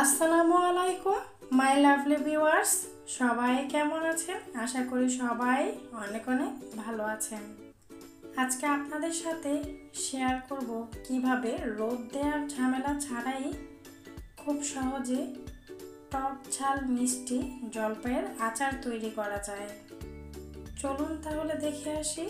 আসসালামু আলাইকুম my lovely viewers, সবাই কেমন আছেন? আশা করি সবাই অনেক অনেক ভালো আছেন। আজকে আপনাদের সাথে শেয়ার করব কিভাবে রোদ দেওয়ার ঝামেলা ছাড়াই খুব সহজে টক ঝাল মিষ্টি জলপাইয়ের আচার তৈরি করা যায়। চলুন তাহলে দেখে আসি।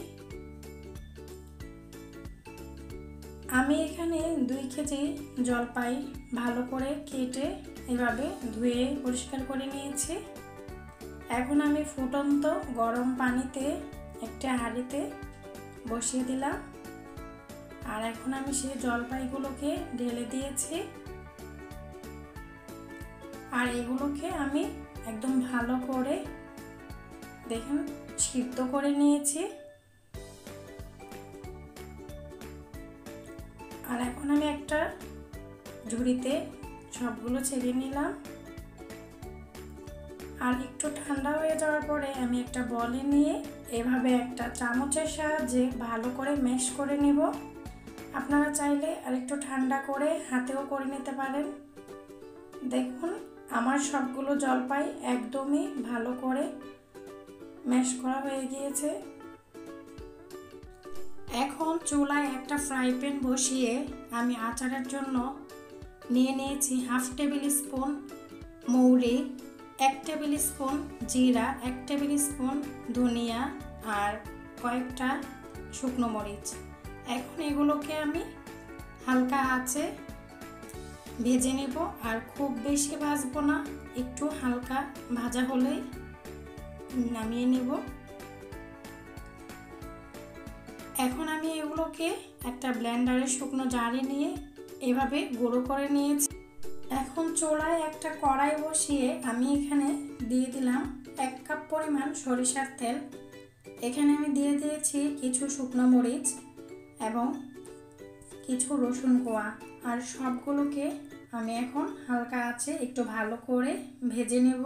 আমি এখানে 2 কেজি জলপাই ভালো করে কেটে এভাবে ধুয়ে পরিষ্কার করে নিয়েছি। এখন আমি ফুটন্ত গরম পানিতে একটা হাঁড়িতে বসিয়ে দিলাম, আর এখন আমি সেই জলপাইগুলোকে ঢেলে দিয়েছি। আর এগুলোকে আমি একদম ভালো করে দেখুন সিদ্ধ করে নিয়েছি। আর এখন আমি একটা ঝুড়িতে সবগুলো ছেড়ে নিলাম। আর একটু ঠান্ডা হয়ে যাওয়ার পরে আমি একটা বলে নিয়ে এভাবে একটা চামচের সাহায্যে ভালো করে ম্যাশ করে নেব। আপনারা চাইলে আর একটু ঠান্ডা করে হাতেও করে নিতে পারেন। দেখুন আমার সবগুলো জলপাই একদমই ভালো করে ম্যাশ করা হয়ে গিয়েছে। এখন চুলায় একটা ফ্রাই প্যান বসিয়ে আমি আচারের জন্য নিয়ে নিয়েছি 1/2 টেবিল স্পুন মৌরি, 1 টেবিল স্পুন জিরা, 1 টেবিল স্পুন ধনিয়া আর কয়েকটা শুকনো মরিচ। এখন এগুলোকে আমি হালকা আঁচে ভেজে নেব, আর খুব বেশি ভাজবো না, একটু হালকা ভাজা হলেই নামিয়ে নেব। এখন আমি এগুলোকে একটা ব্লেন্ডারে শুকনো জারে নিয়ে এভাবে গুঁড়ো করে নিয়েছি। এখন চুলায় একটা কড়াই বসিয়ে আমি এখানে দিয়ে দিলাম 1 কাপ পরিমাণ সরিষার তেল। এখানে আমি দিয়ে দিয়েছি কিছু শুকনো মরিচ এবং কিছু রসুন কোয়া, আর সবগুলোকে আমি এখন হালকা আঁচে একটু ভালো করে ভেজে নেব।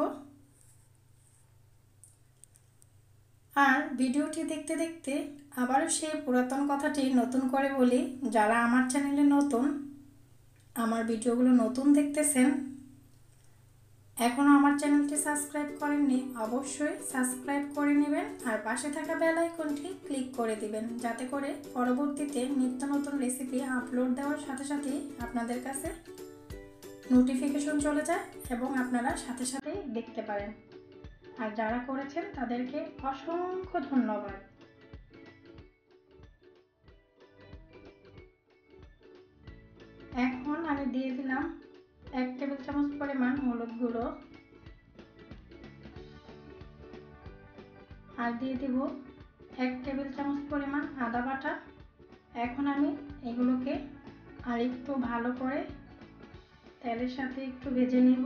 আর ভিডিওটি দেখতে দেখতে আবারও সেই পুরাতন কথাটি নতুন করে বলি, যারা আমার চ্যানেলে নতুন, আমার ভিডিওগুলো নতুন দেখতেছেন, এখনও আমার চ্যানেলটি সাবস্ক্রাইব করেননি, অবশ্যই সাবস্ক্রাইব করে নেবেন আর পাশে থাকা বেল আইকনটি ক্লিক করে দিবেন, যাতে করে পরবর্তীতে নিত্য নতুন রেসিপি আপলোড দেওয়ার সাথে সাথেই আপনাদের কাছে নোটিফিকেশন চলে যায় এবং আপনারা সাথে সাথেই দেখতে পারেন। আর যারা করেছেন তাদেরকে অসংখ্য ধন্যবাদ। এখন আমি দিয়ে দিলাম 1 টেবিল চামচ পরিমাণ হলুদ গুঁড়ো, আর দিয়ে দিব 1 টেবিল চামচ পরিমাণ আদা বাটা। এখন আমি এগুলোকে আর একটু ভালো করে তেলের সাথে একটু ভেজে নিব।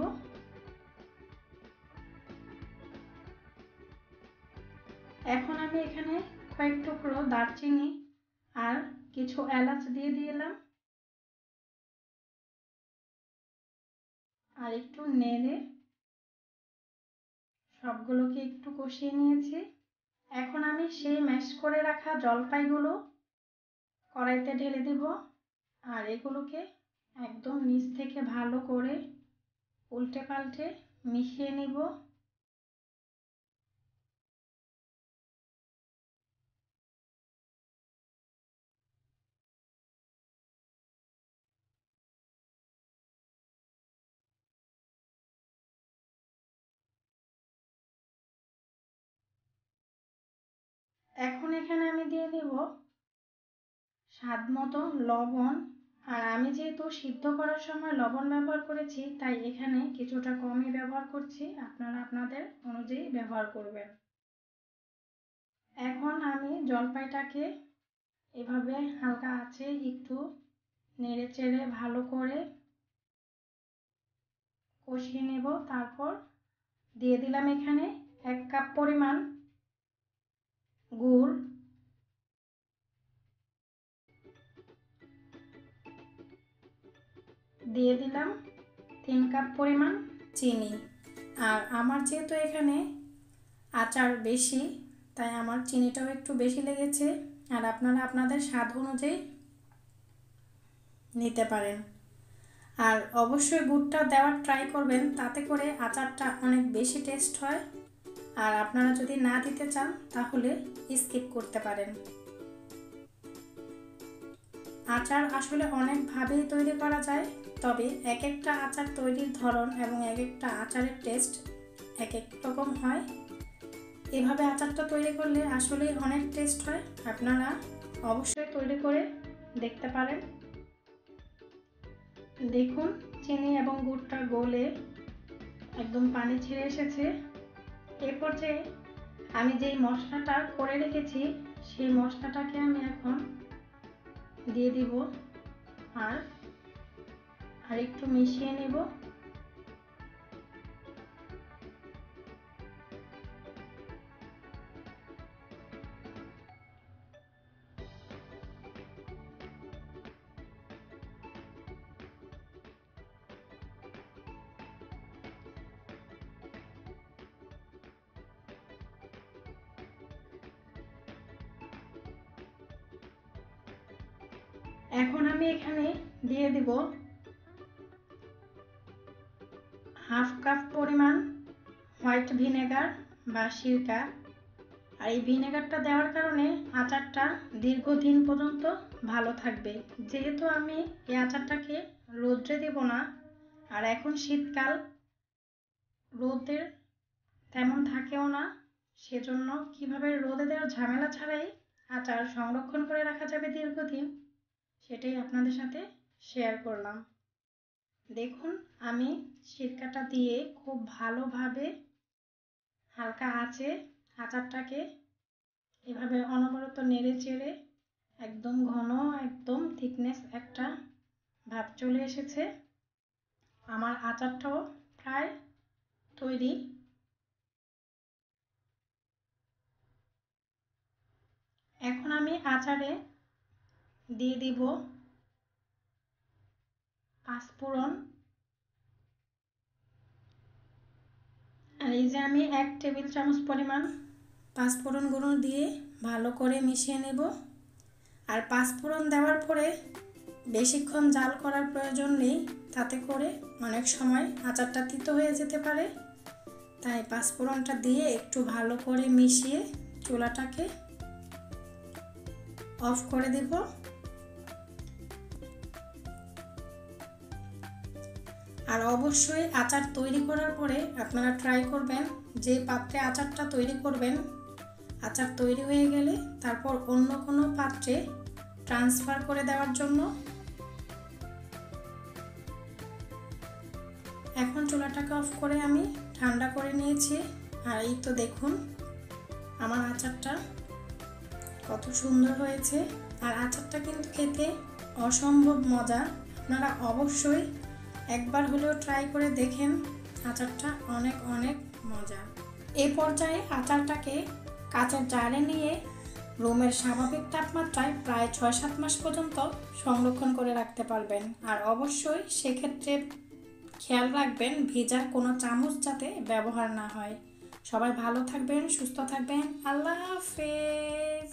এখন আমি এখানে কয়েক টুকরো দারচিনি আর কিছু এলাচ দিয়ে দিলাম, আর একটু নেড়ে সবগুলোকে একটু কষিয়ে নিয়েছি। এখন আমি সেই ম্যাশ করে রাখা জলপাইগুলো কড়াইতে ঢেলে দেব, আর এগুলোকে একদম নিচ থেকে ভালো করে উল্টে পাল্টে মিশিয়ে নেব। এখন এখানে আমি দিয়ে দেব স্বাদ মতো লবণ। আর আমি যেহেতু সিদ্ধ করার সময় লবণ ব্যবহার করেছি, তাই এখানে কিছুটা কমই ব্যবহার করছি, আপনারা আপনাদের অনুযায়ী ব্যবহার করবেন। এখন আমি জলপাইটাকে এভাবে হালকা আঁচে একটু নেড়ে চেড়ে ভালো করে কষিয়ে নেব। তারপর দিয়ে দিলাম এখানে 1 কাপ পরিমাণ গুড়, দিয়ে দিলাম 3 কাপ পরিমাণ চিনি। আর আমার যেহেতু এখানে আচার বেশি, তাই আমার চিনিটাও একটু বেশি লেগেছে, আর আপনারা আপনাদের স্বাদ অনুযায়ী নিতে পারেন। আর অবশ্যই গুড়টা দেওয়ার ট্রাই করবেন, তাতে করে আচারটা অনেক বেশি টেস্ট হয়। আর আপনারা যদি না দিতে চান তাহলে স্কিপ করতে পারেন। আচার আসলে অনেকভাবেই তৈরি করা যায়, তবে এক একটা আচার তৈরির ধরন এবং এক একটা আচারের টেস্ট এক এক রকম হয়। এভাবে আচারটা তৈরি করলে আসলে অনেক টেস্ট হয়, আপনারা অবশ্যই তৈরি করে দেখতে পারেন। দেখুন চিনি এবং গুড়টা গলে একদম পানি ছেড়ে এসেছে। এ পর্যায়ে আমি যেই মশলাটা করে রেখেছি সেই মশলাটাকে আমি এখন দিয়ে দিব আর একটু মিশিয়ে নেব। এখন আমি এখানে দিয়ে দিব হাফ কাপ পরিমাণ হোয়াইট ভিনেগার বা সিরকা। আর এই ভিনেগারটা দেওয়ার কারণে আচারটা দীর্ঘদিন পর্যন্ত ভালো থাকবে। যেহেতু আমি এই আচারটাকে রোদ্রে দেব না, আর এখন শীতকাল, রোদের তেমন থাকেও না, সেজন্য কিভাবে রোদে দেওয়ার ঝামেলা ছাড়াই আচার সংরক্ষণ করে রাখা যাবে দীর্ঘদিন, সেটাই আপনাদের সাথে শেয়ার করলাম। দেখুন আমি সিরকাটা দিয়ে খুব ভালোভাবে হালকা আঁচে আচারটাকে এভাবে অনবরত নেড়ে চেড়ে একদম ঘন, একদম থিকনেস একটা ভাব চলে এসেছে। আমার আচারটাও প্রায় তৈরি। এখন আমি আচারে দিয়ে দিব পাঁচফোড়ন। আর এই যে আমি 1 টেবিল চামচ পরিমাণ পাঁচফোড়ন গুঁড়ো দিয়ে ভালো করে মিশিয়ে নেব। আর পাঁচফোড়ন দেওয়ার পরে বেশিক্ষণ জাল করার প্রয়োজন নেই, তাতে করে অনেক সময় আচারটা তিতো হয়ে যেতে পারে। তাই পাঁচফোড়নটা দিয়ে একটু ভালো করে মিশিয়ে চুলাটাকে অফ করে দেব। আর অবশ্যই আচার তৈরি করার পরে আপনারা ট্রাই করবেন, যে পাত্রে আচারটা তৈরি করবেন, আচার তৈরি হয়ে গেলে তারপর অন্য কোনো পাত্রে ট্রান্সফার করে দেওয়ার জন্য। এখন চুলাটাকে অফ করে আমি ঠান্ডা করে নিয়েছি। আর এই তো দেখুন আমার আচারটা কত সুন্দর হয়েছে। আর আচারটা কিন্তু খেতে অসম্ভব মজা, আপনারা অবশ্যই একবার হলেও ট্রাই করে দেখেন, আচারটা অনেক অনেক মজা। এই পর্যায়ে আচারটাকে কাঁচের জারে নিয়ে রুমের স্বাভাবিক তাপমাত্রায় প্রায় 6-7 মাস পর্যন্ত সংরক্ষণ করে রাখতে পারবেন। আর অবশ্যই সেক্ষেত্রে খেয়াল রাখবেন ভিজার কোনো চামচ যাতে ব্যবহার না হয়। সবাই ভালো থাকবেন, সুস্থ থাকবেন। আল্লাহ হাফেজ।